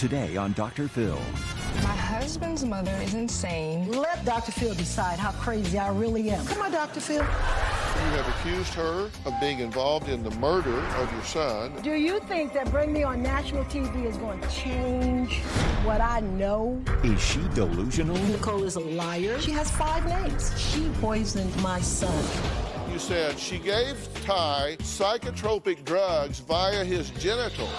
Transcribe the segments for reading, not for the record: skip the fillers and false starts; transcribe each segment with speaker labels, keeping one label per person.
Speaker 1: today on Dr. Phil.
Speaker 2: My husband's mother is insane.
Speaker 3: Let Dr. Phil decide how crazy I really am. Come on, Dr. Phil.
Speaker 4: You have accused her of being involved in the murder of your son.
Speaker 3: Do you think that bringing me on national TV is going to change what I know?
Speaker 1: Is she delusional?
Speaker 3: Nicole is a liar. She has 5 names. She poisoned my son.
Speaker 4: You said she gave Ty psychotropic drugs via his genitals.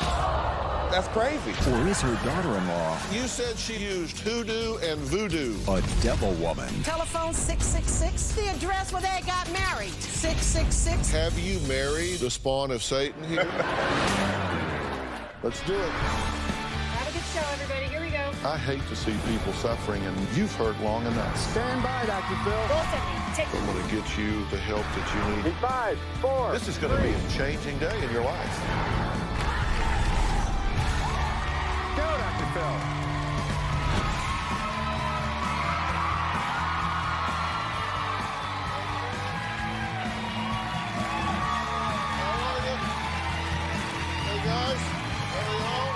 Speaker 5: That's crazy.
Speaker 1: Or is her daughter-in-law
Speaker 4: You said she used hoodoo and voodoo.
Speaker 1: a devil woman?
Speaker 3: Telephone 666. The address where they got married. 666.
Speaker 4: Have you married the spawn of Satan here? Let's do it.
Speaker 6: Have a good show, everybody. Here we go.
Speaker 4: I hate to see people suffering, and you've hurt long enough.
Speaker 5: Stand by, Dr. Phil.
Speaker 6: Both of you. Take
Speaker 4: I'm going to get you the help that you need.
Speaker 5: 5, 4.
Speaker 4: This is going to be a changing day in your life.
Speaker 5: Go, Dr. Phil.
Speaker 4: Hey, guys. How are y'all?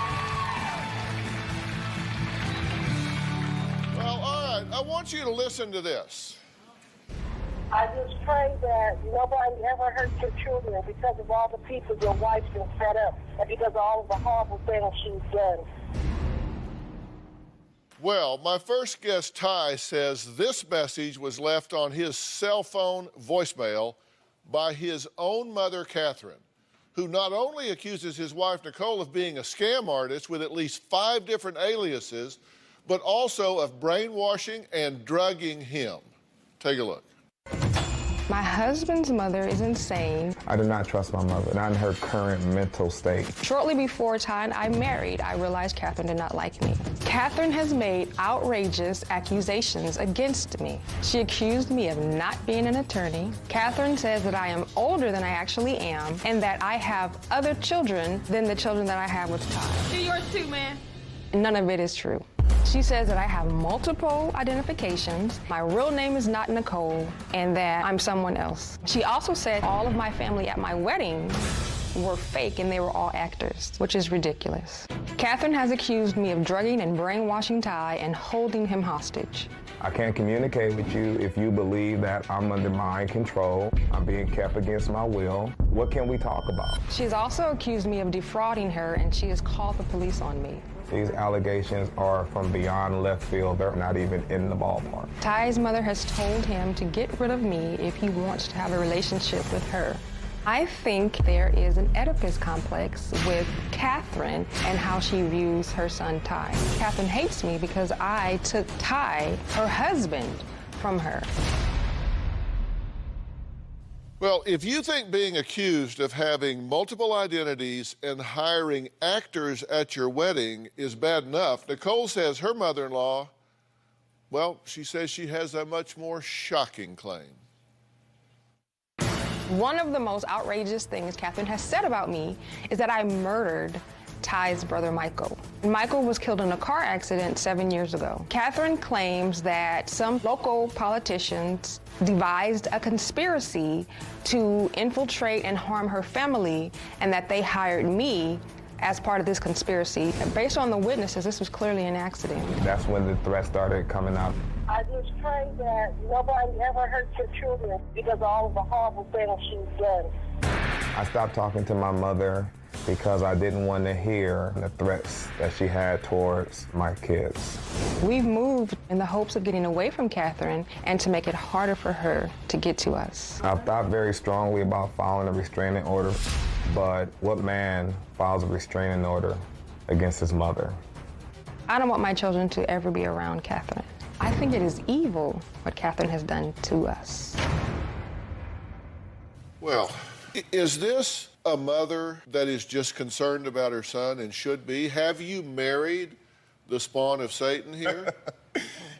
Speaker 4: Well, all right. I want you to listen to this.
Speaker 7: I just pray that nobody ever hurts your children because of all the people your wife's been set up and because of all of the horrible things she's done.
Speaker 4: Well, my first guest, Ty, says this message was left on his cell phone voicemail by his own mother, Catherine, who not only accuses his wife, Nicole, of being a scam artist with at least 5 different aliases, but also of brainwashing and drugging him. Take a look.
Speaker 2: My husband's mother is insane.
Speaker 5: I do not trust my mother, not in her current mental state.
Speaker 2: Shortly before Ty and I married, I realized Catherine did not like me. Catherine has made outrageous accusations against me. She accused me of not being an attorney. Catherine says that I am older than I actually am and that I have other children than the children that I have with Ty.
Speaker 6: Do yours too, man.
Speaker 2: None of it is true. She says that I have multiple identifications, my real name is not Nicole, and that I'm someone else. She also said all of my family at my wedding were fake and they were all actors, which is ridiculous. Catherine has accused me of drugging and brainwashing Ty and holding him hostage.
Speaker 5: I can't communicate with you if you believe that I'm under mind control, I'm being kept against my will. What can we talk about?
Speaker 2: She's also accused me of defrauding her, and she has called the police on me.
Speaker 5: These allegations are from beyond left field. They're not even in the ballpark.
Speaker 2: Ty's mother has told him to get rid of me if he wants to have a relationship with her. I think there is an Oedipus complex with Catherine and how she views her son Ty. Catherine hates me because I took Ty, her husband, from her.
Speaker 4: Well, if you think being accused of having multiple identities and hiring actors at your wedding is bad enough, Nicole says her mother-in-law, well, she says she has a much more shocking claim.
Speaker 2: One of the most outrageous things Catherine has said about me is that I murdered Ty's brother, Michael. Michael was killed in a car accident 7 years ago. Catherine claims that some local politicians devised a conspiracy to infiltrate and harm her family, and that they hired me as part of this conspiracy. Based on the witnesses, this was clearly an accident.
Speaker 5: That's when the threat started coming out.
Speaker 7: I just pray that nobody ever hurts your children because of all of the horrible things she's done.
Speaker 5: I stopped talking to my mother because I didn't want to hear the threats that she had towards my kids.
Speaker 2: We've moved in the hopes of getting away from Catherine and to make it harder for her to get to us.
Speaker 5: I've thought very strongly about filing a restraining order, but what man files a restraining order against his mother?
Speaker 2: I don't want my children to ever be around Catherine. I think it is evil what Catherine has done to us.
Speaker 4: Well, is this a mother that is just concerned about her son and should be? Have you married the spawn of Satan here?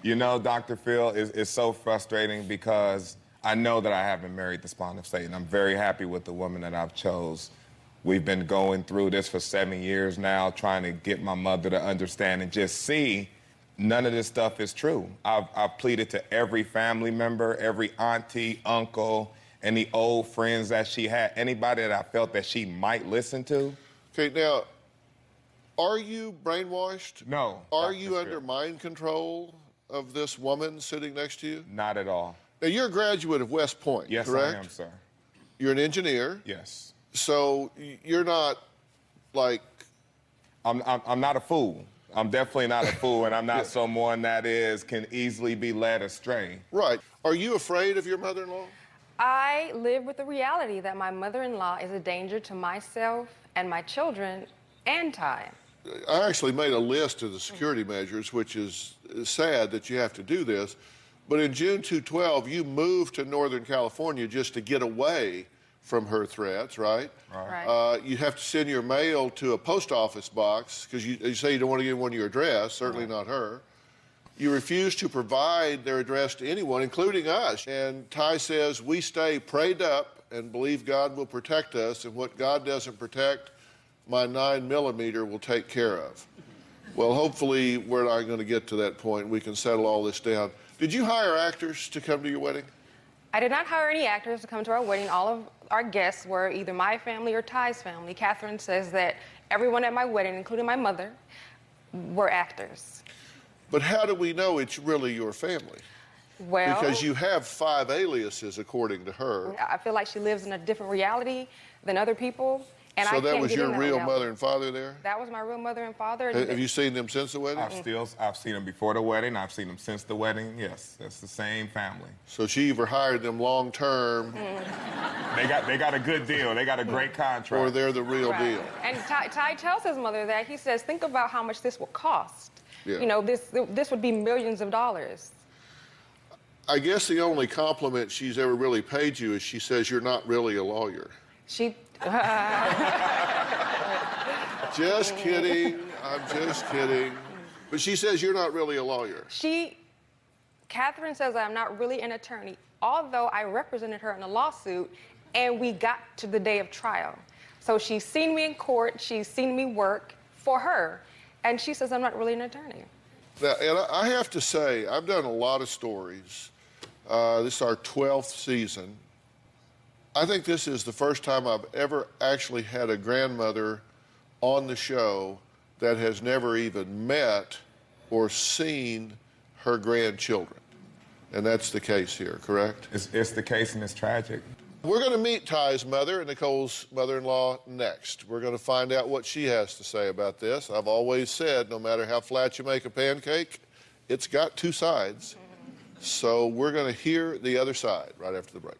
Speaker 8: You know, Dr. Phil, it's so frustrating because I know that I haven't married the spawn of Satan. I'm very happy with the woman that I've chose. We've been going through this for 7 years now, trying to get my mother to understand and just see none of this stuff is true. I've pleaded to every family member, every auntie, uncle, and the old friends that she had, anybody that I felt that she might listen to.
Speaker 4: Okay, now, Are you brainwashed?
Speaker 8: No.
Speaker 4: Are you under mind control of this woman sitting next to you?
Speaker 8: Not at all.
Speaker 4: Now, you're a graduate of West Point,
Speaker 8: Yes,
Speaker 4: correct?
Speaker 8: I am, sir.
Speaker 4: You're an engineer.
Speaker 8: Yes.
Speaker 4: So you're not like...
Speaker 8: I'm not a fool. I'm definitely not a fool, and I'm not someone that can easily be led astray.
Speaker 4: Right. Are you afraid of your mother-in-law?
Speaker 2: I live with the reality that my mother-in-law is a danger to myself and my children and Ty.
Speaker 4: I actually made a list of the security measures, which is sad that you have to do this. But in June 2012, you moved to Northern California just to get away from her threats, right?
Speaker 2: Right.
Speaker 4: You have to send your mail to a post office box because you say you don't want to give one your address, certainly not her. You refuse to provide their address to anyone, including us. And Ty says, we stay prayed up and believe God will protect us, and what God doesn't protect, my 9mm will take care of. Well, hopefully we're not going to get to that point. We can settle all this down. Did you hire actors to come to your wedding?
Speaker 2: I did not hire any actors to come to our wedding. All of our guests were either my family or Ty's family. Catherine says that everyone at my wedding, including my mother, were actors.
Speaker 4: But how do we know it's really your family?
Speaker 2: Well,
Speaker 4: because you have 5 aliases, according to her.
Speaker 2: I feel like she lives in a different reality than other people. And
Speaker 4: so
Speaker 2: I
Speaker 4: that
Speaker 2: can't
Speaker 4: was
Speaker 2: get
Speaker 4: your
Speaker 2: in that
Speaker 4: real
Speaker 2: reality.
Speaker 4: mother and father there?
Speaker 2: That was my real mother and father.
Speaker 4: Have you seen them since the wedding?
Speaker 8: I've seen them before the wedding. I've seen them since the wedding. Yes, that's the same family.
Speaker 4: So she either hired them long term.
Speaker 8: They got a good deal. They got a great contract.
Speaker 4: Or they're the real deal.
Speaker 2: And Ty tells his mother that. He says, think about how much this will cost.
Speaker 4: Yeah.
Speaker 2: You know, this would be millions of dollars.
Speaker 4: I guess the only compliment she's ever really paid you is she says you're not really a lawyer.
Speaker 2: She...
Speaker 4: Just kidding. I'm just kidding. But she says you're not really a lawyer.
Speaker 2: Catherine says I'm not really an attorney, although I represented her in a lawsuit and we got to the day of trial. So she's seen me in court, she's seen me work for her, and she says I'm not really an attorney.
Speaker 4: Now, and I have to say, I've done a lot of stories. This is our 12th season. I think this is the first time I've ever actually had a grandmother on the show that has never even met or seen her grandchildren. And that's the case here, correct?
Speaker 8: It's the case, and it's tragic.
Speaker 4: We're going to meet Ty's mother and Nicole's mother-in-law next. We're going to find out what she has to say about this. I've always said, no matter how flat you make a pancake, it's got 2 sides. So we're going to hear the other side right after the break.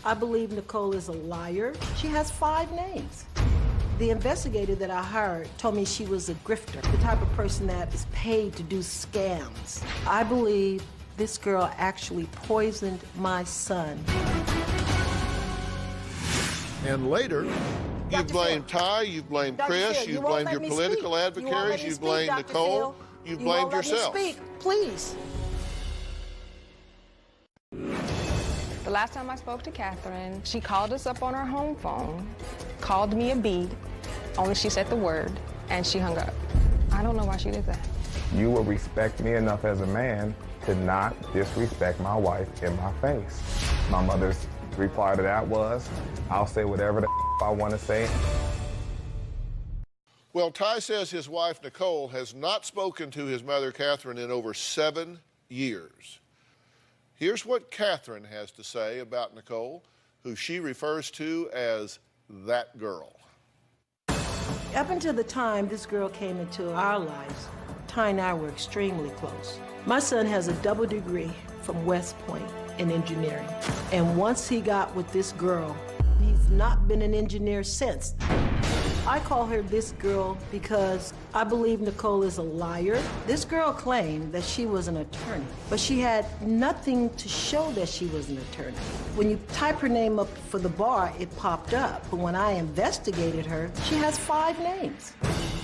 Speaker 3: I believe Nicole is a liar. She has 5 names. The investigator that I hired told me she was a grifter, the type of person that is paid to do scams. I believe this girl actually poisoned my son.
Speaker 4: And later, you've blamed Ty, you've blamed Chris, you've blamed your political adversaries, you've blamed Nicole, you've blamed yourself.
Speaker 3: Speak, please.
Speaker 2: The last time I spoke to Catherine, she called us up on her home phone, called me a bee, only she said the word, and she hung up. I don't know why she did that.
Speaker 5: You will respect me enough as a man to not disrespect my wife in my face. My mother's reply to that was, I'll say whatever the I want to say.
Speaker 4: Well, Ty says his wife, Nicole, has not spoken to his mother, Catherine, in over 7 years. Here's what Catherine has to say about Nicole, who she refers to as that girl.
Speaker 3: Up until the time this girl came into our lives, Ty and I were extremely close. My son has a double degree from West Point in engineering. And once he got with this girl, he's not been an engineer since. I call her this girl because I believe Nicole is a liar. This girl claimed that she was an attorney, but she had nothing to show that she was an attorney. When you type her name up for the bar, it popped up. But when I investigated her, she has 5 names.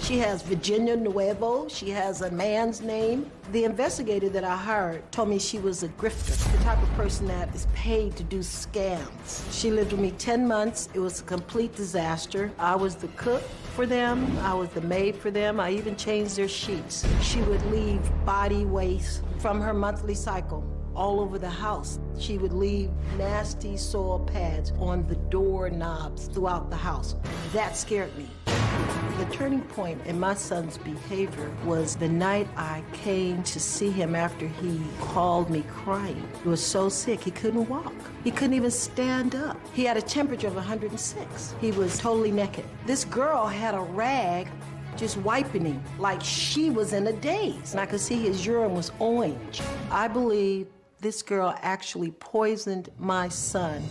Speaker 3: She has Virginia Nuevo. She has a man's name. The investigator that I hired told me she was a grifter, the type of person that is paid to do scams. She lived with me 10 months. It was a complete disaster. I was the cook for them. I was the maid for them. I even changed their sheets. She would leave body waste from her monthly cycle all over the house. She would leave nasty soil pads on the doorknobs throughout the house. That scared me. The turning point in my son's behavior was the night I came to see him after he called me crying. He was so sick, he couldn't walk. He couldn't even stand up. He had a temperature of 106. He was totally naked. This girl had a rag just wiping him like she was in a daze. And I could see his urine was orange. I believe this girl actually poisoned my son.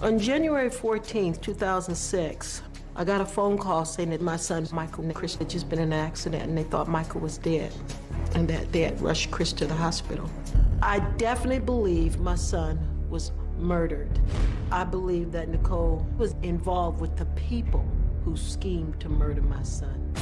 Speaker 3: On January 14th, 2006, I got a phone call saying that my son, Michael and Chris, had just been in an accident and they thought Michael was dead and that they had rushed Chris to the hospital. I definitely believe my son was murdered. I believe that Nicole was involved with the people who schemed to murder my son.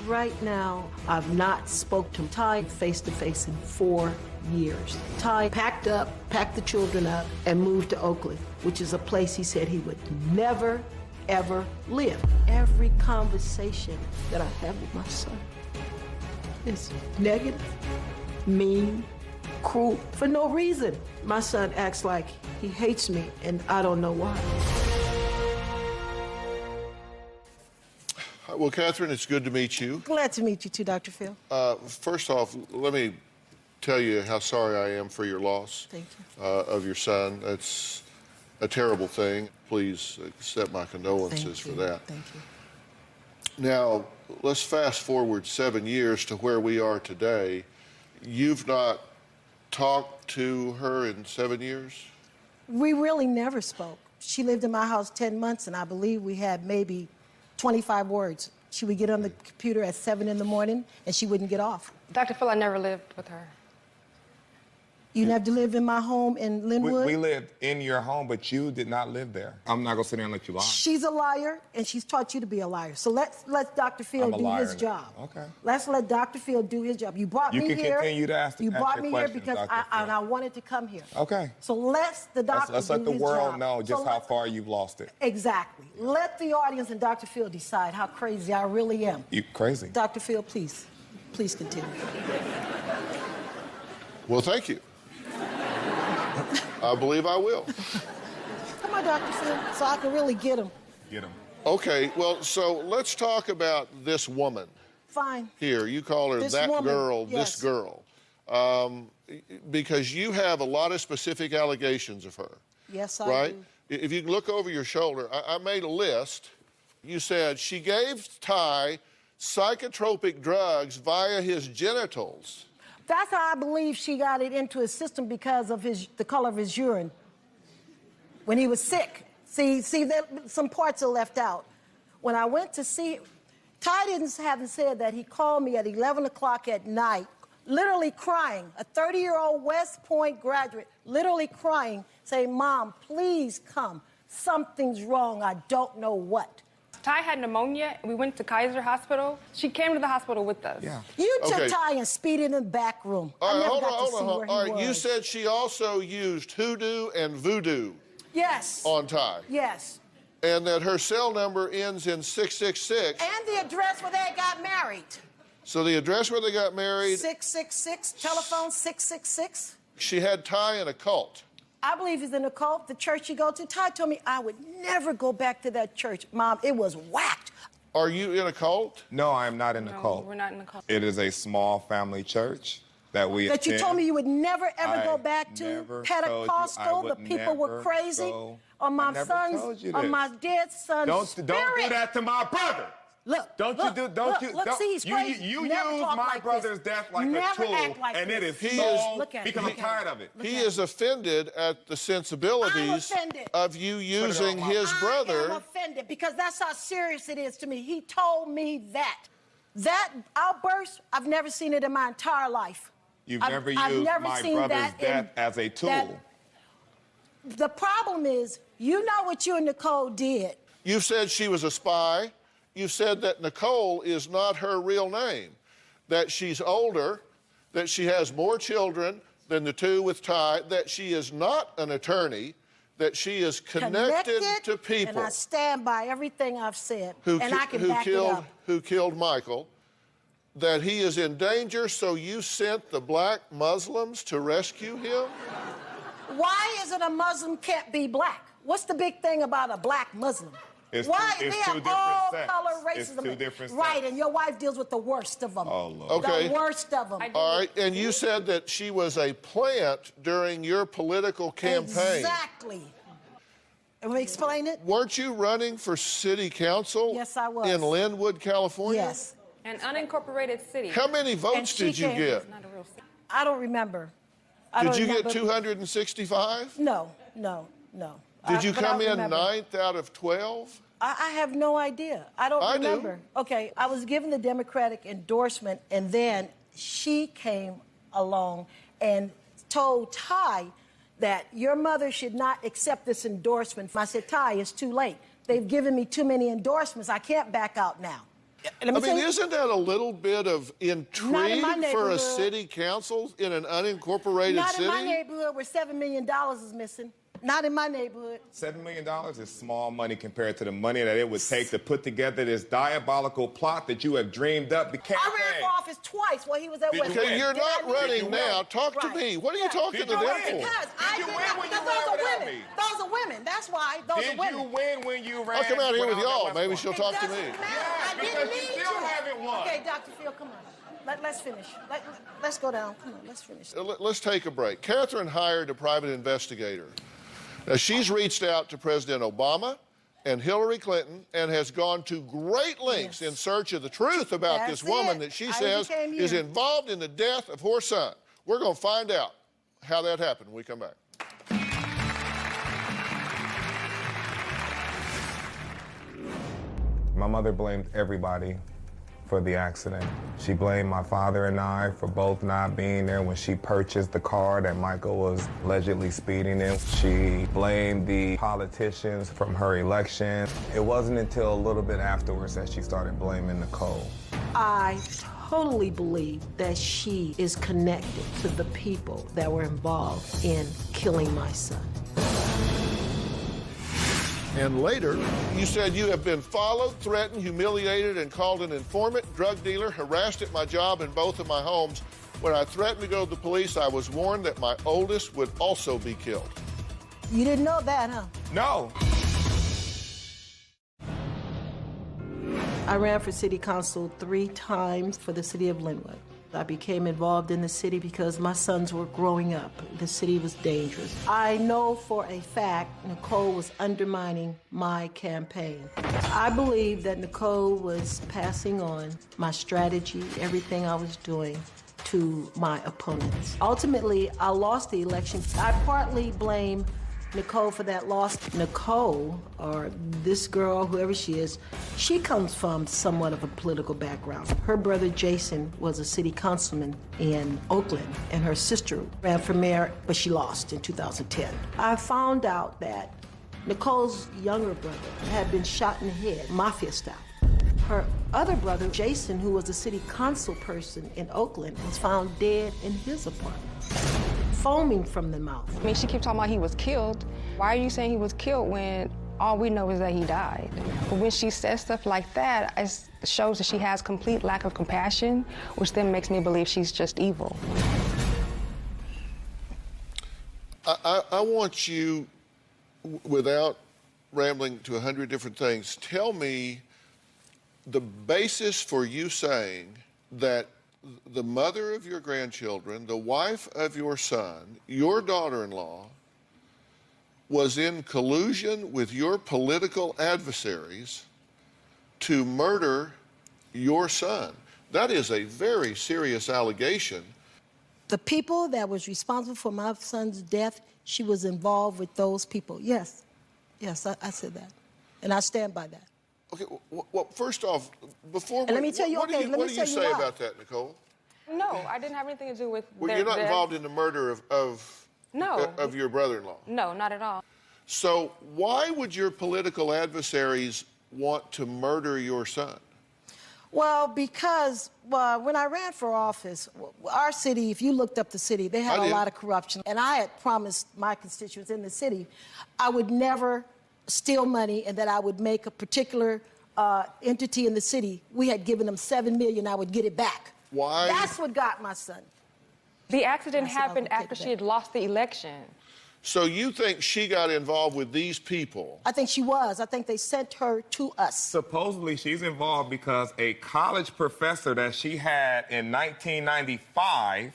Speaker 3: Right now, I've not spoke to Ty face-to-face in 4 years. Ty packed the children up, and moved to Oakland, which is a place he said he would never, ever live. Every conversation that I have with my son is negative, mean, cruel, for no reason. My son acts like he hates me, and I don't know why.
Speaker 4: Well, Catherine, it's good to meet you.
Speaker 3: Glad to meet you too, Dr. Phil.
Speaker 4: First off, let me tell you how sorry I am for your loss.
Speaker 3: Thank you.
Speaker 4: Of your son. It's a terrible thing. Please accept my condolences for that.
Speaker 3: Thank you.
Speaker 4: Now, let's fast forward 7 years to where we are today. You've not talked to her in 7 years?
Speaker 3: We really never spoke. She lived in my house 10 months, and I believe we had maybe 25 words. She would get on the computer at 7 in the morning, and she wouldn't get off.
Speaker 2: Dr. Phil, I never lived with her.
Speaker 3: You never lived in my home in Linwood?
Speaker 8: We lived in your home, but you did not live there. I'm not gonna sit there and let you lie.
Speaker 3: She's a liar, and she's taught you to be a liar. So let's let Dr. Phil do his job.
Speaker 8: Okay.
Speaker 3: Let's let Dr. Phil do his job. You brought me here.
Speaker 8: You can continue to ask.
Speaker 3: You brought me here
Speaker 8: questions,
Speaker 3: because I wanted to come here.
Speaker 8: Okay.
Speaker 3: So let's the doctor
Speaker 8: Let's let the
Speaker 3: his
Speaker 8: world
Speaker 3: job.
Speaker 8: know just
Speaker 3: So
Speaker 8: how far you've lost it.
Speaker 3: Exactly. Let the audience and Dr. Phil decide how crazy I really am.
Speaker 8: You crazy.
Speaker 3: Dr. Phil, please continue.
Speaker 4: Well, thank you. I believe I will.
Speaker 3: Come on, Dr. Phil, so I can really get him.
Speaker 8: Get him.
Speaker 4: Okay, well, so let's talk about this woman.
Speaker 3: Fine.
Speaker 4: Here, you call her
Speaker 3: This
Speaker 4: that
Speaker 3: woman,
Speaker 4: girl,
Speaker 3: yes.
Speaker 4: this girl. Because you have a lot of specific allegations of her.
Speaker 3: Yes, I
Speaker 4: right?
Speaker 3: do.
Speaker 4: If you look over your shoulder, I made a list. You said she gave Ty psychotropic drugs via his genitals.
Speaker 3: That's how I believe she got it into his system because of the color of his urine. When he was sick. See, some parts are left out. When I went to see, Ty haven't said that he called me at 11 o'clock at night, literally crying, a 30-year-old West Point graduate, literally crying, saying, "Mom, please come. Something's wrong. I don't know what."
Speaker 2: Ty had pneumonia, and we went to Kaiser Hospital. She came to the hospital with us.
Speaker 8: Yeah.
Speaker 3: You took
Speaker 4: Okay.
Speaker 3: Ty and speeded in the back room.
Speaker 4: All
Speaker 3: I
Speaker 4: right,
Speaker 3: never
Speaker 4: hold
Speaker 3: got
Speaker 4: on,
Speaker 3: to see
Speaker 4: hold on.
Speaker 3: where
Speaker 4: All
Speaker 3: he
Speaker 4: right, you
Speaker 3: was.
Speaker 4: said she also used hoodoo and voodoo
Speaker 3: Yes.
Speaker 4: on Ty.
Speaker 3: Yes.
Speaker 4: And that her cell number ends in 666.
Speaker 3: And the address where they got married.
Speaker 4: So the address where they got married,
Speaker 3: 666, telephone 666.
Speaker 4: she had Ty in a cult.
Speaker 3: I believe he's in a cult, the church you go to. Ty told me I would never go back to that church. Mom, it was whacked.
Speaker 4: Are you in a cult?
Speaker 8: No, I am not in a
Speaker 2: No,
Speaker 8: cult.
Speaker 2: we're not in a cult.
Speaker 8: It is a small family church that we
Speaker 3: That you
Speaker 8: attend.
Speaker 3: told me you would never, ever go
Speaker 8: I
Speaker 3: back to.
Speaker 8: never
Speaker 3: Pentecostal,
Speaker 8: told you I
Speaker 3: the
Speaker 8: would
Speaker 3: people were
Speaker 8: never
Speaker 3: crazy.
Speaker 8: go.
Speaker 3: On my
Speaker 8: I never
Speaker 3: son's,
Speaker 8: told you
Speaker 3: on
Speaker 8: this.
Speaker 3: my dead son's
Speaker 8: Don't
Speaker 3: spirit.
Speaker 8: do that to my brother.
Speaker 3: Look,
Speaker 8: Don't
Speaker 3: look,
Speaker 8: you do? Don't
Speaker 3: look,
Speaker 8: you?
Speaker 3: Look,
Speaker 8: don't,
Speaker 3: see, he's crazy.
Speaker 8: You
Speaker 3: Never
Speaker 8: use
Speaker 3: talk
Speaker 8: my
Speaker 3: like
Speaker 8: brother's
Speaker 3: this.
Speaker 8: death like
Speaker 3: Never
Speaker 8: a tool,
Speaker 3: act like
Speaker 8: and it
Speaker 3: this.
Speaker 8: is
Speaker 4: He
Speaker 8: so
Speaker 4: is-
Speaker 3: Look at
Speaker 8: because
Speaker 3: him.
Speaker 8: I'm tired of it.
Speaker 4: He is offended at the sensibilities
Speaker 3: I'm offended.
Speaker 4: of you using his
Speaker 3: I am
Speaker 4: brother.
Speaker 3: offended because that's how serious it is to me. He told me that. That outburst, I've never seen it in my entire life.
Speaker 8: You've
Speaker 3: I've
Speaker 8: never
Speaker 3: never
Speaker 8: used my
Speaker 3: seen
Speaker 8: brother's
Speaker 3: that
Speaker 8: death as a tool.
Speaker 3: The problem is, you know what you and Nicole did.
Speaker 4: You said she was a spy. You said that Nicole is not her real name, that she's older, that she has more children than the two with Ty, that she is not an attorney, that she is connected to people.
Speaker 3: And I stand by everything I've said,
Speaker 4: who
Speaker 3: and I can back it up.
Speaker 4: Who killed Michael, that he is in danger, so you sent the black Muslims to rescue him?
Speaker 3: Why is it a Muslim can't be black? What's the big thing about a black Muslim? Why
Speaker 8: it's
Speaker 3: they have
Speaker 8: two
Speaker 3: all
Speaker 8: different
Speaker 3: color
Speaker 8: sects.
Speaker 3: racism?
Speaker 8: It's two different
Speaker 3: right,
Speaker 8: sects.
Speaker 3: and your wife deals with the worst of them.
Speaker 8: Oh, Lord.
Speaker 4: Okay.
Speaker 3: The worst of them.
Speaker 4: All right, and you said that she was a plant during your political campaign.
Speaker 3: Exactly. Can we explain it?
Speaker 4: Weren't you running for city council?
Speaker 3: Yes, I was.
Speaker 4: In Linwood, California?
Speaker 3: Yes.
Speaker 6: An unincorporated city.
Speaker 4: How many votes
Speaker 3: she
Speaker 4: did you
Speaker 3: came-
Speaker 4: get?
Speaker 6: Not a real city.
Speaker 3: I don't remember.
Speaker 4: Did you get 265?
Speaker 3: No.
Speaker 4: Did you
Speaker 3: But I
Speaker 4: come in
Speaker 3: remember.
Speaker 4: 9th out of 12?
Speaker 3: I have no idea. I don't
Speaker 4: I do.
Speaker 3: remember. Okay, I was given the Democratic endorsement, and then she came along and told Ty that your mother should not accept this endorsement. I said, Ty, it's too late. They've given me too many endorsements. I can't back out now.
Speaker 4: I mean, isn't that a little bit of intrigue for a
Speaker 3: neighborhood.
Speaker 4: city council in an unincorporated
Speaker 3: Not
Speaker 4: city?
Speaker 3: in my neighborhood where $7 million is missing. Not in my neighborhood.
Speaker 8: $7 million is small money compared to the money that it would take to put together this diabolical plot that you have dreamed up.
Speaker 3: I ran for office twice while he was at
Speaker 8: Did you
Speaker 3: West.
Speaker 8: win?
Speaker 4: Okay, you're
Speaker 3: Did I
Speaker 4: not
Speaker 3: win?
Speaker 4: running
Speaker 3: Did you
Speaker 4: now.
Speaker 3: win?
Speaker 4: Talk to
Speaker 3: Right.
Speaker 4: me. What are you
Speaker 3: Yeah.
Speaker 4: talking
Speaker 8: Did
Speaker 4: to
Speaker 8: you
Speaker 4: them
Speaker 8: win?
Speaker 4: for?
Speaker 3: Because I
Speaker 8: you
Speaker 3: did
Speaker 8: win
Speaker 3: not,
Speaker 8: when
Speaker 3: because
Speaker 8: you ran
Speaker 3: those are
Speaker 8: without
Speaker 3: women.
Speaker 8: me?
Speaker 3: Those are women. That's why. Those
Speaker 8: Did
Speaker 3: are women.
Speaker 8: you win when you ran?
Speaker 4: I'll come out here with
Speaker 8: without
Speaker 4: y'all.
Speaker 8: West
Speaker 4: Maybe
Speaker 8: Point?
Speaker 4: she'll
Speaker 3: It
Speaker 4: talk to
Speaker 3: doesn't
Speaker 4: me.
Speaker 3: matter.
Speaker 8: Yeah,
Speaker 3: I
Speaker 8: because
Speaker 3: didn't
Speaker 8: you
Speaker 3: need
Speaker 8: still
Speaker 3: to.
Speaker 8: haven't won.
Speaker 3: Okay, Dr. Phil, come on. Let's finish. Let's go down. Come on, let's finish.
Speaker 4: Let's take a break. Catherine hired a private investigator. Now, she's reached out to President Obama and Hillary Clinton and has gone to great lengths in search of the truth about
Speaker 3: That's
Speaker 4: this woman
Speaker 3: it.
Speaker 4: that she
Speaker 3: I
Speaker 4: says
Speaker 3: became
Speaker 4: is
Speaker 3: you.
Speaker 4: involved in the death of her son. We're going to find out how that happened when we come back.
Speaker 5: My mother blamed everybody for the accident. She blamed my father and I for both not being there when she purchased the car that Michael was allegedly speeding in. She blamed the politicians from her election. It wasn't until a little bit afterwards that she started blaming Nicole.
Speaker 3: I totally believe that she is connected to the people that were involved in killing my son.
Speaker 4: And later, you said you have been followed, threatened, humiliated, and called an informant, drug dealer, harassed at my job in both of my homes. When I threatened to go to the police, I was warned that my oldest would also be killed.
Speaker 3: You didn't know that, huh?
Speaker 8: No.
Speaker 3: I ran for city council 3 times for the city of Linwood. I became involved in the city because my sons were growing up. The city was dangerous. I know for a fact Nicole was undermining my campaign. I believe that Nicole was passing on my strategy, everything I was doing, to my opponents. Ultimately, I lost the election. I partly blame Nicole for that loss. Nicole, or this girl, whoever she is, she comes from somewhat of a political background. Her brother Jason was a city councilman in Oakland, and her sister ran for mayor, but she lost in 2010. I found out that Nicole's younger brother had been shot in the head, mafia style. Her other brother, Jason, who was a city council person in Oakland, was found dead in his apartment, foaming from the mouth.
Speaker 2: I mean, she keeps talking about he was killed. Why are you saying he was killed when all we know is that he died? But when she says stuff like that, it shows that she has complete lack of compassion, which then makes me believe she's just evil.
Speaker 4: I want you, without rambling to 100 different things, tell me the basis for you saying that the mother of your grandchildren, the wife of your son, your daughter-in-law, was in collusion with your political adversaries to murder your son. That is a very serious allegation.
Speaker 3: The people that was responsible for my son's death, she was involved with those people. Yes, I said that, and I stand by that.
Speaker 4: Okay, well, first off, before
Speaker 3: And let me tell you,
Speaker 4: what
Speaker 3: okay,
Speaker 4: do
Speaker 3: let me
Speaker 4: you
Speaker 3: tell you
Speaker 4: say
Speaker 3: why.
Speaker 4: about that, Nicole?
Speaker 2: No, I didn't have anything to do with
Speaker 4: Well, you're not involved in the murder of your brother-in-law.
Speaker 2: No, not at all.
Speaker 4: So why would your political adversaries want to murder your son?
Speaker 3: Well, because when I ran for office, our city, if you looked up the city, they had a lot of corruption. And I had promised my constituents in the city I would never steal money and that I would make a particular entity in the city, we had given them $7 million, I would get it back.
Speaker 4: Why?
Speaker 3: That's what got my son.
Speaker 2: The accident
Speaker 3: I said I
Speaker 2: happened
Speaker 3: would take
Speaker 2: after
Speaker 3: it
Speaker 2: she
Speaker 3: back.
Speaker 2: had lost the election.
Speaker 4: So you think she got involved with these people?
Speaker 3: I think she was. I think they sent her to us.
Speaker 8: Supposedly, she's involved because a college professor that she had in 1995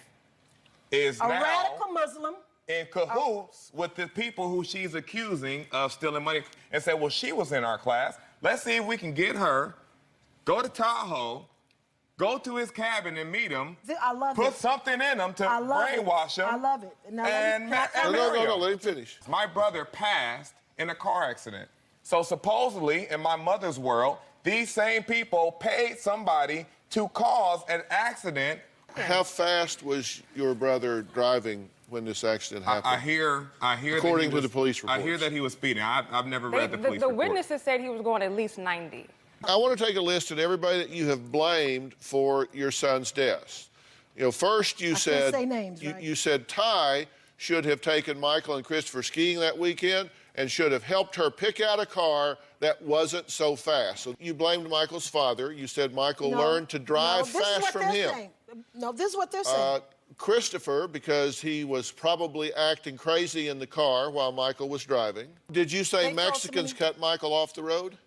Speaker 8: is
Speaker 3: A
Speaker 8: now
Speaker 3: radical Muslim.
Speaker 8: in cahoots with the people who she's accusing of stealing money, and said, well, she was in our class. Let's see if we can get her, go to Tahoe, go to his cabin and meet him,
Speaker 3: I love
Speaker 8: put
Speaker 3: it.
Speaker 8: something in him to
Speaker 3: I love
Speaker 8: brainwash
Speaker 3: it.
Speaker 8: him.
Speaker 3: I love it. Now,
Speaker 8: And
Speaker 4: No, let him finish.
Speaker 8: My brother passed in a car accident. So supposedly, in my mother's world, these same people paid somebody to cause an accident.
Speaker 4: How fast was your brother driving when this accident happened?
Speaker 8: I hear.
Speaker 4: According to the police
Speaker 8: I hear
Speaker 4: reports.
Speaker 8: that he was speeding. I've never read the police
Speaker 2: The
Speaker 8: report.
Speaker 2: witnesses said he was going at least 90.
Speaker 4: I want to take a list of everybody that you have blamed for your son's death. You know, first you
Speaker 3: can't
Speaker 4: said
Speaker 3: say names, right?
Speaker 4: you said Ty should have taken Michael and Christopher skiing that weekend and should have helped her pick out a car that wasn't so fast. So you blamed Michael's father. You said Michael learned to drive fast from him.
Speaker 3: No, this is what they're saying.
Speaker 4: Christopher, because he was probably acting crazy in the car while Michael was driving. Did you say
Speaker 3: They told
Speaker 4: Mexicans
Speaker 3: somebody-
Speaker 4: cut Michael off the road?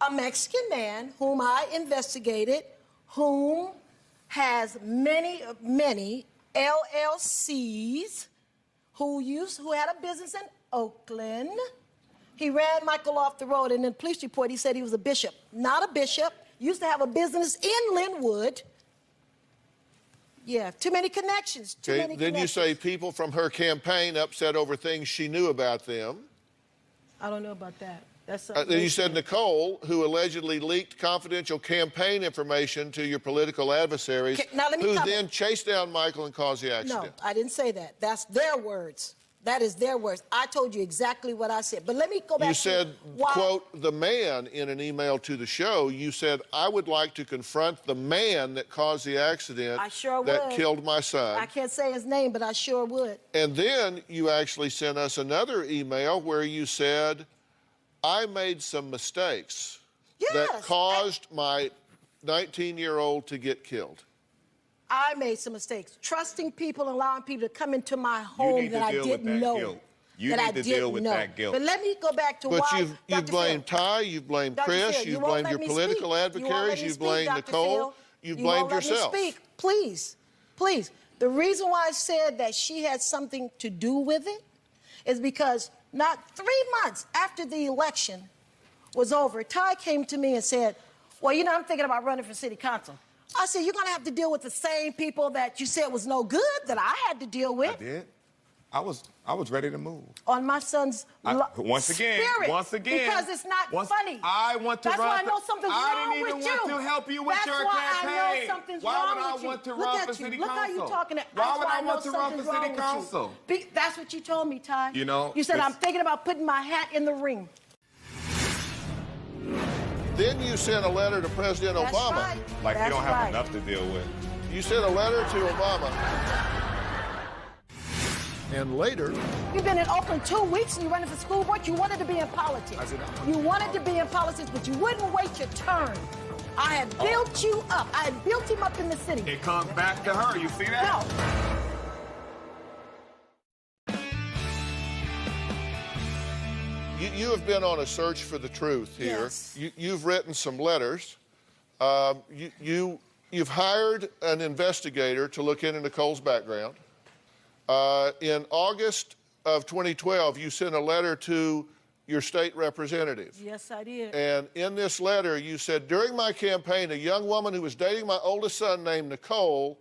Speaker 3: A Mexican man whom I investigated, whom has many LLCs, who had a business in Oakland. He ran Michael off the road, and in the police report, he said he was a bishop. Not a bishop. Used to have a business in Linwood. Yeah, too many connections. Too many
Speaker 4: Then you
Speaker 3: connections.
Speaker 4: say people from her campaign upset over things she knew about them.
Speaker 3: I don't know about that. That's
Speaker 4: Then you said Nicole, who allegedly leaked confidential campaign information to your political adversaries,
Speaker 3: Now, let me
Speaker 4: who
Speaker 3: comment.
Speaker 4: then chased down Michael and caused the
Speaker 3: No,
Speaker 4: accident.
Speaker 3: I didn't say that. That's their words. That is their words. I told you exactly what I said. But let me go back
Speaker 4: You
Speaker 3: to
Speaker 4: said,
Speaker 3: why.
Speaker 4: quote, the man in an email to the show. You said, I would like to confront the man that caused the accident
Speaker 3: I sure
Speaker 4: that
Speaker 3: would.
Speaker 4: killed my son.
Speaker 3: I can't say his name, but I sure would.
Speaker 4: And then you actually sent us another email where you said, I made some mistakes that
Speaker 3: Yes,
Speaker 4: caused my 19-year-old to get killed.
Speaker 3: I made some mistakes. Trusting people, allowing people to come into my
Speaker 8: You
Speaker 3: home
Speaker 8: need
Speaker 3: that
Speaker 8: to
Speaker 3: I
Speaker 8: deal with
Speaker 3: didn't
Speaker 8: that
Speaker 3: know.
Speaker 8: guilt. You
Speaker 3: that
Speaker 8: need
Speaker 3: I
Speaker 8: to
Speaker 3: didn't
Speaker 8: deal with
Speaker 3: know.
Speaker 8: that guilt.
Speaker 3: But let me go back to
Speaker 4: But
Speaker 3: why.
Speaker 4: you've
Speaker 3: Dr.
Speaker 4: blamed
Speaker 3: Phil,
Speaker 4: Ty, you've blamed
Speaker 3: Dr.
Speaker 4: Chris,
Speaker 3: Phil, you
Speaker 4: you've
Speaker 3: won't
Speaker 4: blamed
Speaker 3: let
Speaker 4: your
Speaker 3: me
Speaker 4: political
Speaker 3: speak.
Speaker 4: adversaries,
Speaker 3: You won't let me
Speaker 4: you've
Speaker 3: speak,
Speaker 4: blamed
Speaker 3: Dr.
Speaker 4: Nicole,
Speaker 3: Phil.
Speaker 4: you've
Speaker 3: You
Speaker 4: blamed
Speaker 3: won't let me
Speaker 4: yourself.
Speaker 3: speak. Please, please. The reason why I said that she had something to do with it is because not 3 months after the election was over, Ty came to me and said, well, you know, I'm thinking about running for city council. I said, you're going to have to deal with the same people that you said was no good that I had to deal with.
Speaker 8: I did. I was ready to move.
Speaker 3: On my son's
Speaker 8: Once again,
Speaker 3: spirit, because it's not funny.
Speaker 8: I want to
Speaker 3: That's
Speaker 8: run
Speaker 3: why I
Speaker 8: for-
Speaker 3: know something's
Speaker 8: I
Speaker 3: wrong
Speaker 8: didn't even
Speaker 3: with you.
Speaker 8: want to help you with
Speaker 3: That's
Speaker 8: your
Speaker 3: why
Speaker 8: campaign.
Speaker 3: I know something's
Speaker 8: Why
Speaker 3: wrong
Speaker 8: would I
Speaker 3: with you.
Speaker 8: want to
Speaker 3: Look
Speaker 8: run
Speaker 3: at
Speaker 8: for
Speaker 3: you.
Speaker 8: city
Speaker 3: Look how you
Speaker 8: council?
Speaker 3: talking.
Speaker 8: Why
Speaker 3: That's
Speaker 8: would
Speaker 3: why
Speaker 8: I want to
Speaker 3: know
Speaker 8: run for
Speaker 3: something's
Speaker 8: city
Speaker 3: wrong with
Speaker 8: council?
Speaker 3: you. That's what you told me, Ty.
Speaker 8: You know,
Speaker 3: You said,
Speaker 8: this-
Speaker 3: I'm thinking about putting my hat in the ring.
Speaker 4: Then you sent a letter to President
Speaker 3: That's
Speaker 4: Obama.
Speaker 3: right.
Speaker 8: Like you
Speaker 3: That's
Speaker 8: don't have
Speaker 3: right.
Speaker 8: enough to deal with.
Speaker 4: You sent a letter to Obama. And later,
Speaker 3: You've been in Oakland 2 weeks and you're running for school board. You wanted to be in politics.
Speaker 8: I did not want
Speaker 3: You
Speaker 8: to be
Speaker 3: wanted to be in politics, but you wouldn't wait your turn. I had built you up. I had built him up in the city.
Speaker 8: It comes back to her. You see that?
Speaker 3: No.
Speaker 4: you have been on a search for the truth here.
Speaker 3: Yes.
Speaker 4: You've written some letters. You've hired an investigator to look into Nicole's background. In August of 2012, you sent a letter to your state representative.
Speaker 3: Yes, I did.
Speaker 4: And in this letter, you said, during my campaign, a young woman who was dating my oldest son named Nicole,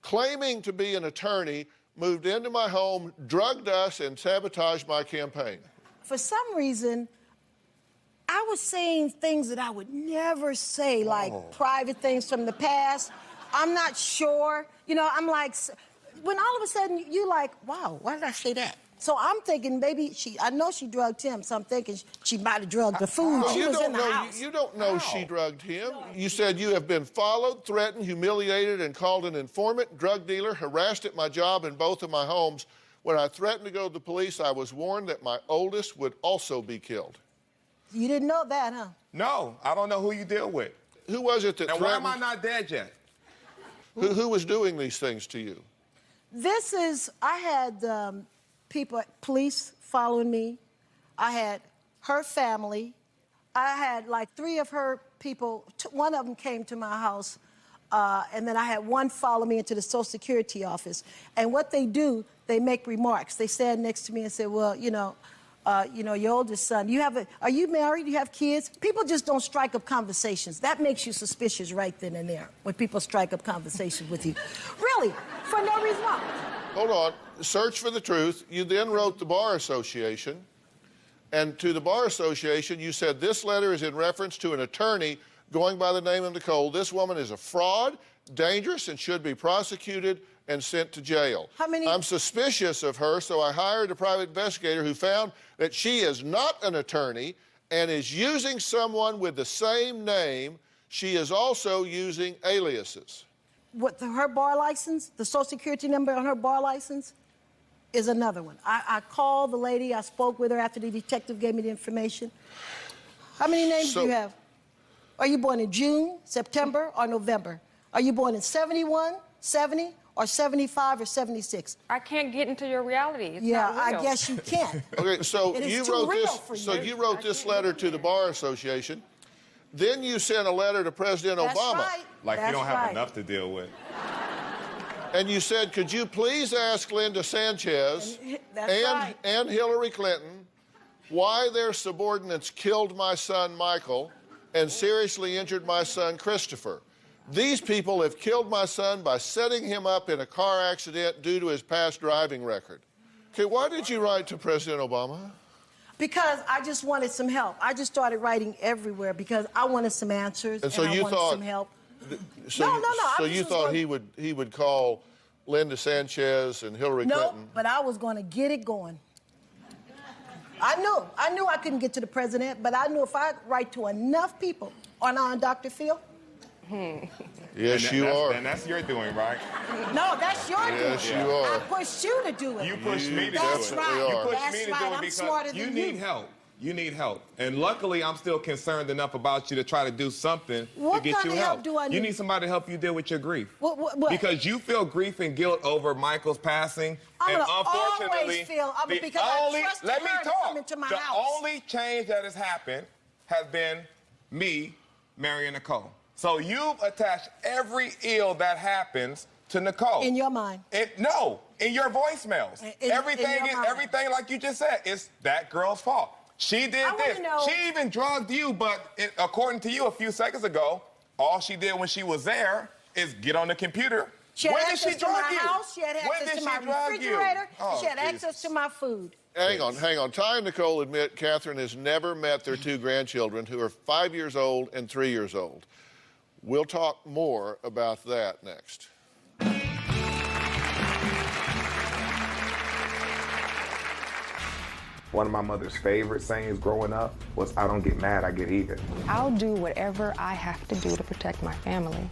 Speaker 4: claiming to be an attorney, moved into my home, drugged us, and sabotaged my campaign.
Speaker 3: For some reason, I was saying things that I would never say, like private things from the past. I'm not sure. You know, I'm like, when all of a sudden you like, wow, why did I say that? So I'm thinking maybe I know she drugged him, so I'm thinking she might have drugged the food.
Speaker 4: Well,
Speaker 3: She
Speaker 4: you
Speaker 3: was
Speaker 4: don't
Speaker 3: in the
Speaker 4: know.
Speaker 3: house.
Speaker 4: You don't know she drugged him. You said you have been followed, threatened, humiliated, and called an informant, drug dealer, harassed at my job in both of my homes. When I threatened to go to the police, I was warned that my oldest would also be killed.
Speaker 3: You didn't know that, huh?
Speaker 8: No, I don't know who you deal with.
Speaker 4: Who was it that
Speaker 8: And why
Speaker 4: threatened?
Speaker 8: am I not dead yet?
Speaker 4: Who was doing these things to you?
Speaker 3: I had police following me. I had her family. I had like 3 of her people. One of them came to my house, and then I had one follow me into the Social Security office. And what they do, they make remarks. They stand next to me and say, well, your oldest son, are you married? Do you have kids? People just don't strike up conversations. That makes you suspicious right then and there, when people strike up conversations with you. Really, for no reason why.
Speaker 4: Hold on. Search for the truth. You then wrote the Bar Association. And to the Bar Association, you said this letter is in reference to an attorney going by the name of Nicole. This woman is a fraud, dangerous, and should be prosecuted and sent to jail. I'm suspicious of her, so I hired a private investigator who found that she is not an attorney and is using someone with the same name. She is also using aliases.
Speaker 3: Her bar license, the Social Security number on her bar license, is another one. I called the lady. I spoke with her after the detective gave me the information. How many names do you have? Are you born in June, September, or November? Are you born in 71, 70, or 75, or 76?
Speaker 6: I can't get into your reality. It's
Speaker 3: yeah,
Speaker 6: not real.
Speaker 3: I guess you can't.
Speaker 4: Okay, so
Speaker 3: It
Speaker 4: you
Speaker 3: is too
Speaker 4: wrote
Speaker 3: real
Speaker 4: this.
Speaker 3: for
Speaker 4: So
Speaker 3: you.
Speaker 4: you wrote this letter to the Bar Association. Then you sent a letter to President
Speaker 3: That's
Speaker 4: Obama.
Speaker 3: right.
Speaker 8: Like
Speaker 3: That's
Speaker 8: you don't have
Speaker 3: right.
Speaker 8: enough to deal with.
Speaker 4: And you said, could you please ask Linda Sanchez and Hillary Clinton why their subordinates killed my son Michael and seriously injured my son Christopher? These people have killed my son by setting him up in a car accident due to his past driving record. Okay, why did you write to President Obama?
Speaker 3: Because I just wanted some help. I just started writing everywhere because I wanted some answers
Speaker 4: And so
Speaker 3: I
Speaker 4: you
Speaker 3: wanted
Speaker 4: thought
Speaker 3: some help.
Speaker 4: So,
Speaker 3: No.
Speaker 4: So you thought he would call Linda Sanchez and Hillary Clinton?
Speaker 3: No, but I was going to get it going. I knew I couldn't get to the president, but I knew if I write to enough people, aren't I on Dr. Phil?
Speaker 4: Yes, you are.
Speaker 8: And that's your doing, right?
Speaker 3: No, that's your doing.
Speaker 4: Yes, you are.
Speaker 3: I pushed you to do it.
Speaker 8: You pushed me to do it.
Speaker 3: That's right.
Speaker 8: You pushed
Speaker 3: That's
Speaker 8: me to do
Speaker 3: right.
Speaker 8: it
Speaker 3: I'm
Speaker 8: because
Speaker 3: smarter than
Speaker 8: you
Speaker 3: you.
Speaker 8: need help. You need help. And luckily, I'm still concerned enough about you to try to do something to get
Speaker 3: kind
Speaker 8: you
Speaker 3: of help do I need?
Speaker 8: You need somebody to help you deal with your grief.
Speaker 3: What?
Speaker 8: Because you feel grief and guilt over Michael's passing.
Speaker 3: I'm
Speaker 8: and
Speaker 3: gonna
Speaker 8: unfortunately,
Speaker 3: always feel,
Speaker 8: the
Speaker 3: because I
Speaker 8: only,
Speaker 3: trusted
Speaker 8: let me
Speaker 3: her to
Speaker 8: talk.
Speaker 3: come into my
Speaker 8: the
Speaker 3: house.
Speaker 8: only change that has happened has been me marrying Nicole. So you've attached every ill that happens to Nicole.
Speaker 3: In your mind.
Speaker 8: No, in your voicemails. Everything
Speaker 3: in your mind.
Speaker 8: everything like you just said, it's that girl's fault. She did this. She even drugged you, but according to you a few seconds ago, all she did when she was there is get on the computer.
Speaker 3: She had
Speaker 8: When did
Speaker 3: access
Speaker 8: she
Speaker 3: to my
Speaker 8: drug you?
Speaker 3: house. She had
Speaker 8: When
Speaker 3: access
Speaker 8: did
Speaker 3: to my
Speaker 8: she drug you?
Speaker 3: refrigerator.
Speaker 8: Oh,
Speaker 3: She had
Speaker 8: Jesus.
Speaker 3: access to my food.
Speaker 4: Hang on. Ty and Nicole admit Catherine has never met their 2 grandchildren, who are 5 years old and 3 years old. We'll talk more about that next.
Speaker 5: One of my mother's favorite sayings growing up was, I don't get mad, I get even.
Speaker 2: I'll do whatever I have to do to protect my family.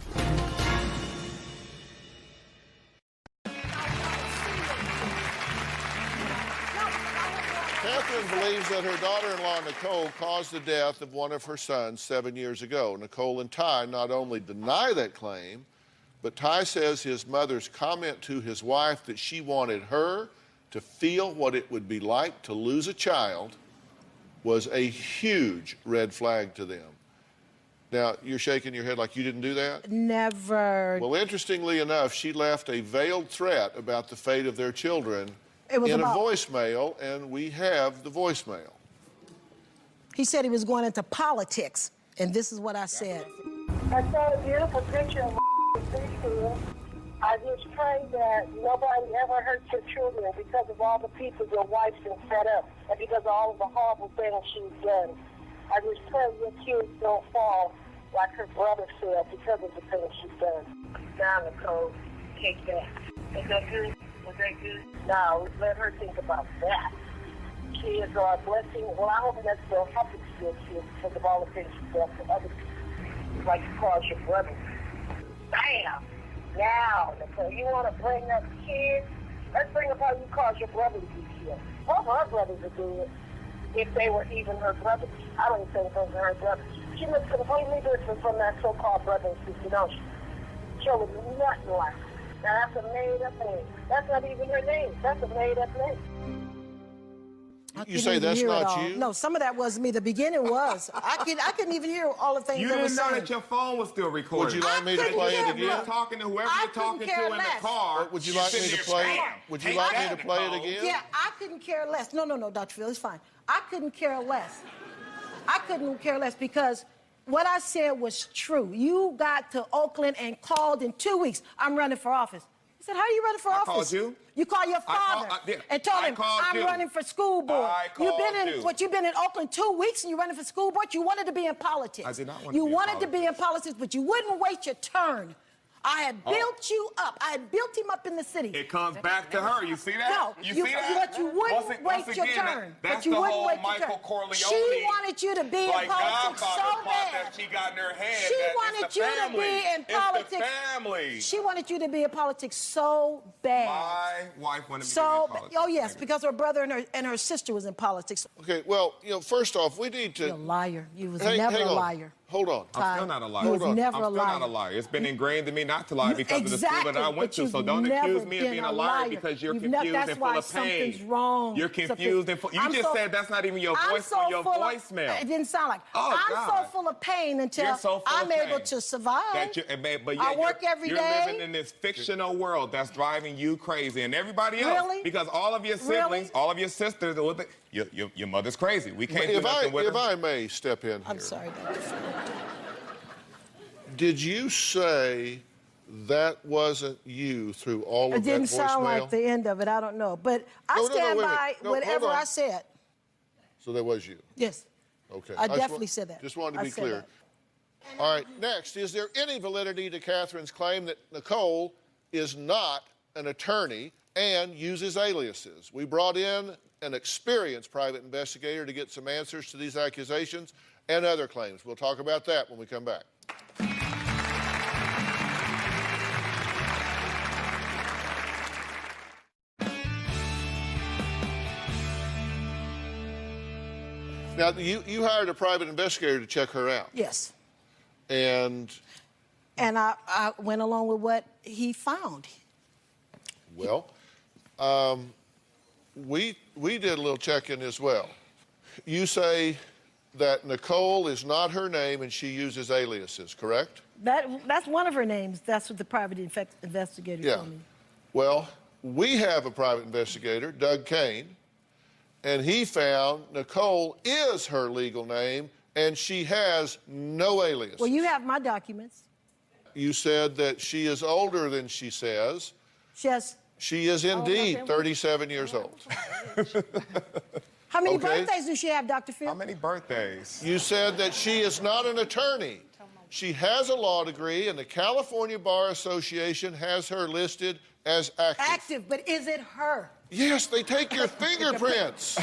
Speaker 4: Catherine believes that her daughter-in-law, Nicole, caused the death of one of her sons 7 years ago. Nicole and Ty not only deny that claim, but Ty says his mother's comment to his wife that she wanted her to feel what it would be like to lose a child was a huge red flag to them. Now, you're shaking your head like you didn't do that?
Speaker 3: Never.
Speaker 4: Well, interestingly enough, she left a veiled threat about the fate of their children in a voicemail, and we have the voicemail.
Speaker 3: He said he was going into politics, and this is what I said.
Speaker 7: I saw a beautiful picture of preschool. I just pray that nobody ever hurts your children because of all the people your wife's been set up and because of all of the horrible things she's done. I just pray your kids don't fall like her brother fell because of the things she's done. Now, Nicole, take that. Is that good? Was that good? Now, let her think about that. Kids are a blessing. Well, I hope that's still happens to your kids because of all the things she's done for other people. Like you call your brother. Bam! Now, Nicole, you want to bring up kids? Let's bring up how you caused your brother to be killed. Both our brothers are good. if they were even her brothers. I don't think those are her brothers. She looks completely different from that so-called brother and sister, don't she? She was nothing like her. Now, that's a made-up name. That's not even her name. That's a made-up name.
Speaker 4: You say that's not you?
Speaker 3: No, some of that was me. The beginning was. I couldn't even hear all the things
Speaker 8: You
Speaker 3: they were
Speaker 8: didn't know
Speaker 3: saying.
Speaker 8: that your phone was still recording.
Speaker 4: Would you like me to play it again?
Speaker 8: You're talking to whoever you're talking to in the car.
Speaker 4: Would you like me to play it? Would you like me to play it again?
Speaker 3: Yeah, I couldn't care less. No, Dr. Phil, it's fine. I couldn't care less. I couldn't care less because what I said was true. You got to Oakland and called in 2 weeks. I'm running for office. He said, how are you running for office?
Speaker 8: I called you.
Speaker 3: You called your father and told him, I'm running for school board. You've been in Oakland 2 weeks and you're running for school board? You wanted to be in politics.
Speaker 8: I did not want to
Speaker 3: You
Speaker 8: be in
Speaker 3: wanted to be in politics, but you wouldn't wait your turn. I had built you up. I had built him up in the city.
Speaker 8: It comes back to her. You see that?
Speaker 3: No,
Speaker 8: you see that?
Speaker 3: But you wouldn't wait your turn.
Speaker 8: That's
Speaker 3: but you
Speaker 8: the
Speaker 3: wouldn't
Speaker 8: whole
Speaker 3: wait your
Speaker 8: Michael
Speaker 3: turn.
Speaker 8: Corleone.
Speaker 3: She wanted you to be in politics so bad.
Speaker 8: That she got in her head.
Speaker 3: She wanted you to be in politics.
Speaker 8: It's the family.
Speaker 3: She wanted you to be in politics so bad.
Speaker 8: My wife wanted me to be in politics.
Speaker 3: Oh yes, because her brother and her sister was in politics.
Speaker 4: Okay, well, first off, we need to...
Speaker 3: You're a liar. You was never a liar.
Speaker 4: Hold on.
Speaker 8: I'm still not a liar.
Speaker 3: You was never
Speaker 8: I'm still not a liar. It's been ingrained in me not to lie because of the school that I went to. So don't accuse me of being a liar because you're confused and full of pain.
Speaker 3: Something's wrong.
Speaker 8: You're confused and full. You just said that's not even your voice on your voicemail.
Speaker 3: It didn't sound like.
Speaker 8: Oh,
Speaker 3: I'm so full of pain until I'm able to survive.
Speaker 8: But
Speaker 3: I work every day.
Speaker 8: You're living in this fictional world that's driving you crazy and everybody else.
Speaker 3: Really?
Speaker 8: Because all of your siblings, all of your sisters, your mother's crazy. We can't do nothing with her.
Speaker 4: If I may step in here.
Speaker 3: I'm sorry, Dr. Phil.
Speaker 4: Did you say that wasn't you through all of that voicemail?
Speaker 3: It didn't sound like the end of it. I don't know. But I stand by whatever I said.
Speaker 4: So that was you?
Speaker 3: Yes.
Speaker 4: Okay.
Speaker 3: I definitely said that.
Speaker 4: Just wanted to be clear. All right, next. Is there any validity to Catherine's claim that Nicole is not an attorney and uses aliases? We brought in an experienced private investigator to get some answers to these accusations and other claims. We'll talk about that when we come back. Now, you hired a private investigator to check her out.
Speaker 3: Yes.
Speaker 4: And
Speaker 3: I went along with what he found.
Speaker 4: Well, we did a little checking as well. You say that Nicole is not her name and she uses aliases, correct?
Speaker 3: That's one of her names. That's what the private investigator told me.
Speaker 4: Well, we have a private investigator, Doug Kane, and he found Nicole is her legal name and she has no alias.
Speaker 3: Well, you have my documents.
Speaker 4: You said that she is older than she says. She is indeed 37 years old.
Speaker 3: How many birthdays does she have, Dr. Phil?
Speaker 8: How many birthdays?
Speaker 4: You said that she is not an attorney. She has a law degree, and the California Bar Association has her listed as active.
Speaker 3: Active, but is it her?
Speaker 4: Yes, they take your fingerprints.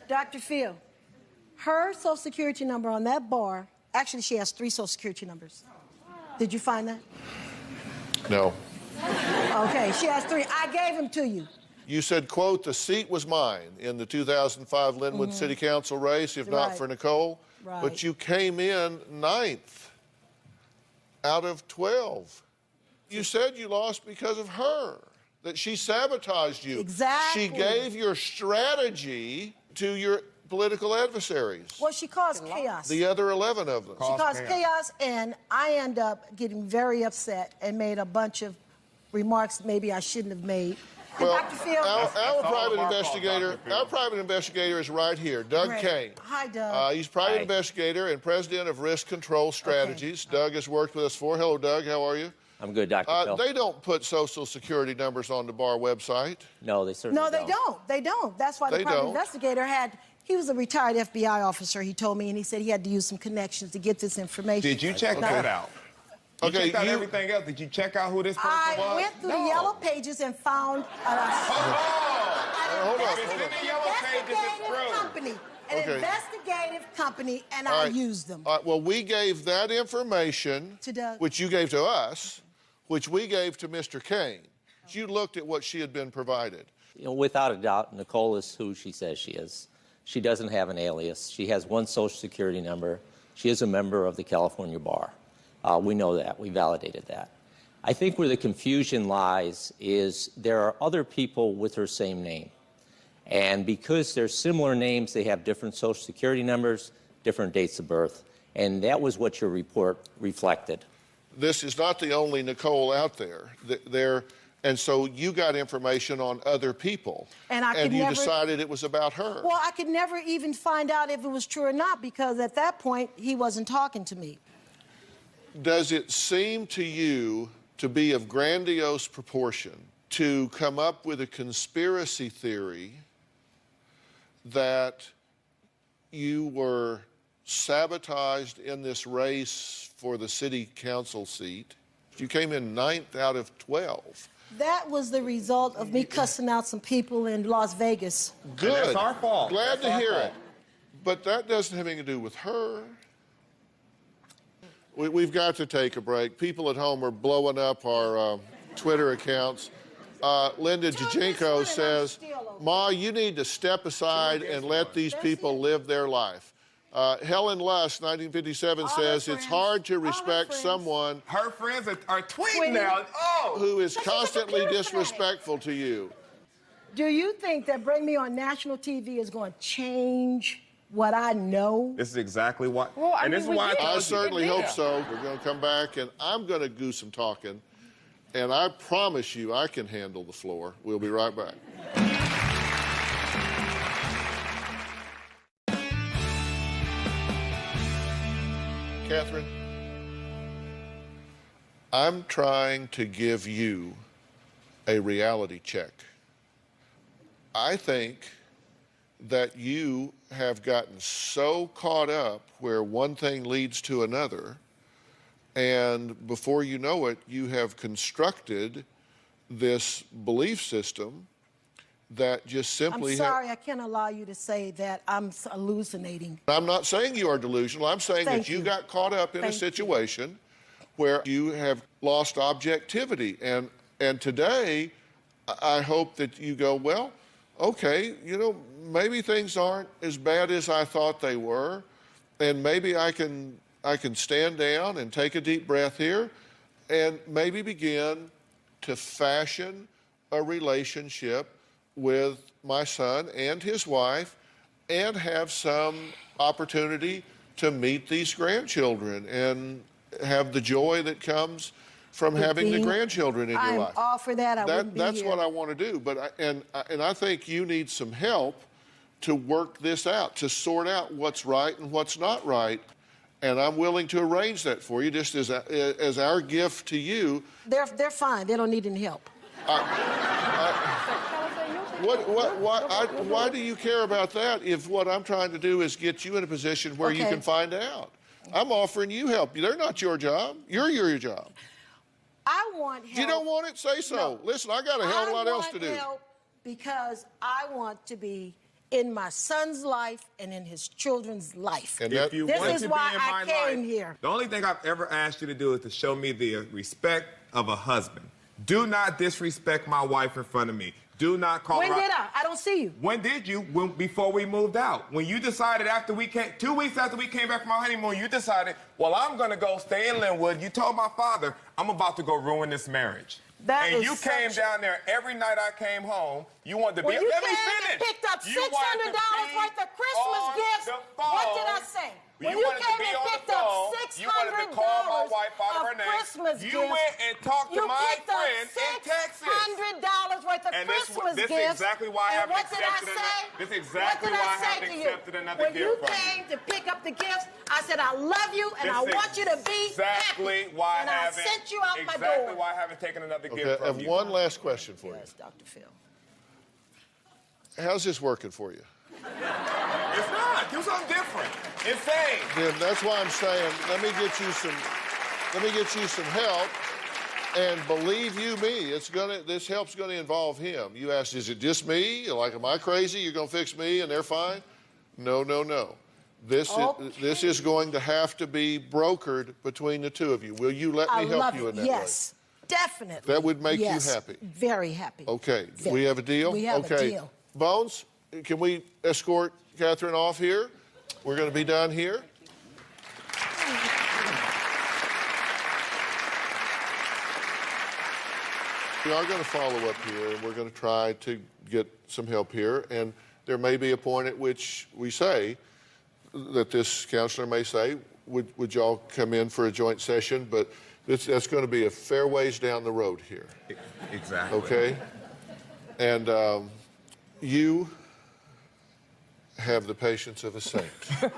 Speaker 3: Dr. Phil, her Social Security number on that bar, actually she has 3 Social Security numbers. Did you find that?
Speaker 4: No.
Speaker 3: Okay, she has 3. I gave them to you.
Speaker 4: You said, quote, the seat was mine in the 2005 Linwood City Council race, if not for Nicole.
Speaker 3: Right.
Speaker 4: But you came in 9th out of 12. You said you lost because of her, that she sabotaged you.
Speaker 3: Exactly.
Speaker 4: She gave your strategy to your political adversaries.
Speaker 3: Well, she caused chaos.
Speaker 4: The other 11 of them.
Speaker 3: She caused chaos, and I end up getting very upset and made a bunch of remarks maybe I shouldn't have made.
Speaker 4: Well,
Speaker 3: Dr. Phil,
Speaker 4: our private investigator is right here, Doug Kane.
Speaker 3: Hi, Doug.
Speaker 4: He's private investigator and president of Risk Control Strategies. Okay. Doug has worked with us before. Hello, Doug. How are you?
Speaker 9: I'm good, Dr. Phil.
Speaker 4: They don't put Social Security numbers on the bar website.
Speaker 9: No, they certainly don't.
Speaker 3: No, they don't. They don't. That's why the private investigator he was a retired FBI officer, he told me, and he said he had to use some connections to get this information.
Speaker 8: Did you check that out? You checked out everything else. Did you check out who this person was?
Speaker 3: I went through the yellow pages and found
Speaker 4: hold on.
Speaker 3: An investigative company, and I used them.
Speaker 4: All right, well, we gave that information,
Speaker 3: to Doug,
Speaker 4: which you gave to us, which we gave to Mr. Kane. You looked at what she had been provided.
Speaker 9: You know, without a doubt, Nicole is who she says she is. She doesn't have an alias. She has one Social Security number. She is a member of the California Bar. We know that. We validated that. I think where the confusion lies is there are other people with her same name. And because they're similar names, they have different Social Security numbers, different dates of birth. And that was what your report reflected.
Speaker 4: This is not the only Nicole out there. And so you got information on other people. And you decided it was about her.
Speaker 3: Well, I could never even find out if it was true or not, because at that point, he wasn't talking to me.
Speaker 4: Does it seem to you to be of grandiose proportion to come up with a conspiracy theory that you were sabotaged in this race for the city council seat? You came in 9th out of 12.
Speaker 3: That was the result of me cussing out some people in Las Vegas.
Speaker 4: Good.
Speaker 8: And that's our fault.
Speaker 4: Glad to hear it. But that doesn't have anything to do with her. We've got to take a break. People at home are blowing up our Twitter accounts. Linda Jajinko says, Ma, you need to step aside and let these people live their life. Helen Luss, 1957, says it's hard to respect someone.
Speaker 8: Her friends are tweeting now. Oh,
Speaker 4: who is constantly disrespectful to you.
Speaker 3: Do you think that bring me on national TV is going to change what I know?
Speaker 8: This is exactly why.
Speaker 6: Well, I
Speaker 8: this is why
Speaker 4: I certainly hope so. We're going to come back, and I'm going to do some talking. And I promise you I can handle the floor. We'll be right back. Catherine, I'm trying to give you a reality check. I think that you have gotten so caught up where one thing leads to another, and before you know it, you have constructed this belief system that just simply...
Speaker 3: I'm sorry, I can't allow you to say that I'm hallucinating.
Speaker 4: I'm not saying you are delusional. I'm saying that you got caught up in a situation where you have lost objectivity. And today, I hope that you go, well, okay, you know, maybe things aren't as bad as I thought they were, and maybe I can stand down and take a deep breath here and maybe begin to fashion a relationship with my son and his wife and have some opportunity to meet these grandchildren and have the joy that comes from having the grandchildren in your life.
Speaker 3: I'm all for that.
Speaker 4: That's what I want to do. But I think you need some help to work this out, to sort out what's right and what's not right. And I'm willing to arrange that for you, just as our gift to you.
Speaker 3: They're fine. They don't need any help.
Speaker 4: Why do you care about that if what I'm trying to do is get you in a position where you can find out? I'm offering you help. They're not your job. You're your job.
Speaker 3: I want help.
Speaker 4: You don't want it? Say so.
Speaker 3: No.
Speaker 4: Listen, I got a hell of a lot else to do.
Speaker 3: I want help because I want to be in my son's life and in his children's life.
Speaker 4: And
Speaker 8: if you want
Speaker 3: this is
Speaker 8: to
Speaker 3: why
Speaker 8: be in my
Speaker 3: I came
Speaker 8: life,
Speaker 3: here.
Speaker 8: The only thing I've ever asked you to do is to show me the respect of a husband. Do not disrespect my wife in front of me. Do not call her.
Speaker 3: When did I? I don't see you.
Speaker 8: When did you? Before we moved out. When you decided after we came, 2 weeks after we came back from our honeymoon, you decided, well, I'm going to go stay in Linwood. You told my father, I'm about to go ruin this marriage. And you came down there every night I came home. You wanted to be...
Speaker 3: When you
Speaker 8: Let me
Speaker 3: came
Speaker 8: finish.
Speaker 3: and picked up $600 worth of Christmas gifts, what did I say? When you came and picked up $600 of Christmas gifts,
Speaker 8: you went and talked to my friend in Texas.
Speaker 3: $600 worth of Christmas gifts.
Speaker 8: This is exactly why I haven't
Speaker 3: accepted
Speaker 8: This is exactly why I haven't accepted another gift from you.
Speaker 3: When you came to pick up the gifts, I said, I love you and I want you to be happy.
Speaker 8: Why
Speaker 3: and I sent you out my door.
Speaker 8: Exactly why I haven't taken another gift from you.
Speaker 4: I have one last question for you.
Speaker 3: Yes, Dr. Phil.
Speaker 4: How's this working for you?
Speaker 8: It's not. Do something different. Insane.
Speaker 4: Then that's why I'm saying, let me get you some help. And believe you me, this help's gonna involve him. You asked, is it just me? Like, am I crazy? You're gonna fix me and they're fine? No, no, no. This is going to have to be brokered between the two of you. Will you let me help you in that way?
Speaker 3: Yes, definitely.
Speaker 4: That would make you happy?
Speaker 3: Very happy.
Speaker 4: Okay, we have a deal?
Speaker 3: We have a deal.
Speaker 4: Bones, can we escort Catherine off here. We're going to be done here. We are going to follow up here, and we're going to try to get some help here. And there may be a point at which we say that this counselor may say, would y'all come in for a joint session? But that's going to be a fair ways down the road here.
Speaker 8: Exactly.
Speaker 4: Okay? And you have the patience of a saint. Okay? All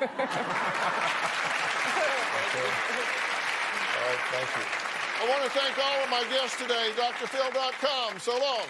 Speaker 4: right, thank you. I want to thank all of my guests today, drphil.com. So long.